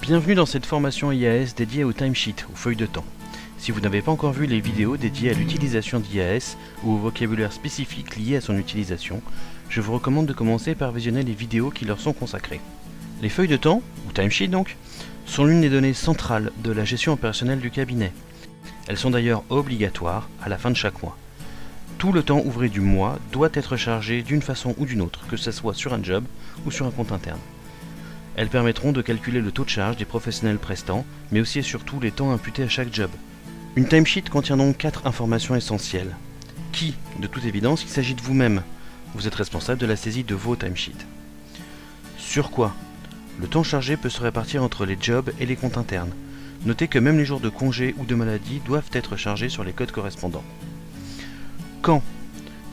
Bienvenue dans cette formation IAS dédiée au timesheet, aux feuilles de temps. Si vous n'avez pas encore vu les vidéos dédiées à l'utilisation d'IAS ou au vocabulaire spécifique lié à son utilisation, je vous recommande de commencer par visionner les vidéos qui leur sont consacrées. Les feuilles de temps, ou timesheet donc, sont l'une des données centrales de la gestion opérationnelle du cabinet. Elles sont d'ailleurs obligatoires à la fin de chaque mois. Tout le temps ouvré du mois doit être chargé d'une façon ou d'une autre, que ce soit sur un job ou sur un compte interne. Elles permettront de calculer le taux de charge des professionnels prestants, mais aussi et surtout les temps imputés à chaque job. Une timesheet contient donc 4 informations essentielles. Qui, de toute évidence, il s'agit de vous-même. Vous êtes responsable de la saisie de vos timesheets. Sur quoi? Le temps chargé peut se répartir entre les jobs et les comptes internes. Notez que même les jours de congé ou de maladie doivent être chargés sur les codes correspondants. Quand?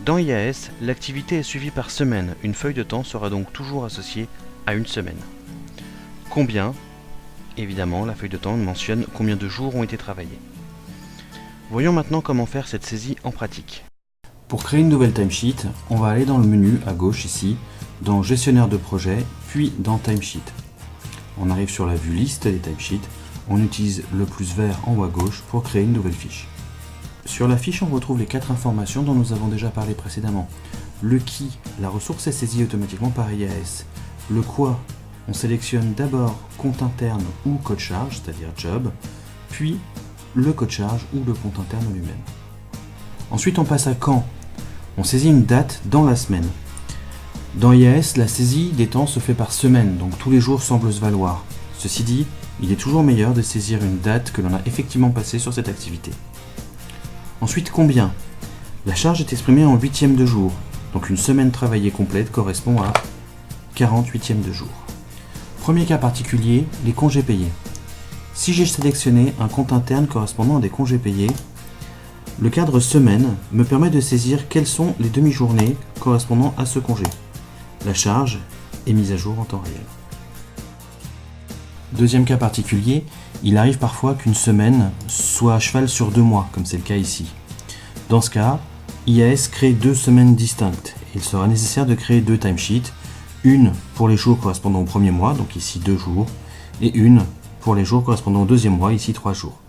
Dans IAS, l'activité est suivie par semaine. Une feuille de temps sera donc toujours associée à une semaine. Combien? Évidemment, la feuille de temps mentionne combien de jours ont été travaillés. Voyons maintenant comment faire cette saisie en pratique. Pour créer une nouvelle timesheet, on va aller dans le menu à gauche ici, dans Gestionnaire de projet, puis dans Timesheet. On arrive sur la vue liste des timesheets, on utilise le plus vert en haut à gauche pour créer une nouvelle fiche. Sur la fiche, on retrouve les 4 informations dont nous avons déjà parlé précédemment. Le qui, la ressource est saisie automatiquement par IAS. Le quoi, on sélectionne d'abord compte interne ou code charge, c'est-à-dire job, puis le code charge ou le compte interne lui-même. Ensuite, on passe à quand. On saisit une date dans la semaine. Dans IAS, la saisie des temps se fait par semaine, donc tous les jours semblent se valoir. Ceci dit, il est toujours meilleur de saisir une date que l'on a effectivement passée sur cette activité. Ensuite, combien. La charge est exprimée en huitièmes de jour, donc une semaine travaillée complète correspond à 40 huitièmes de jour. Premier cas particulier, les congés payés. Si j'ai sélectionné un compte interne correspondant à des congés payés, le cadre semaine me permet de saisir quelles sont les demi-journées correspondant à ce congé. La charge est mise à jour en temps réel. Deuxième cas particulier, il arrive parfois qu'une semaine soit à cheval sur 2 mois, comme c'est le cas ici. Dans ce cas, IAS crée 2 semaines distinctes. Il sera nécessaire de créer 2 timesheets, une pour les jours correspondant au premier mois, donc ici 2 jours, et une pour les jours correspondant au deuxième mois, ici 3 jours.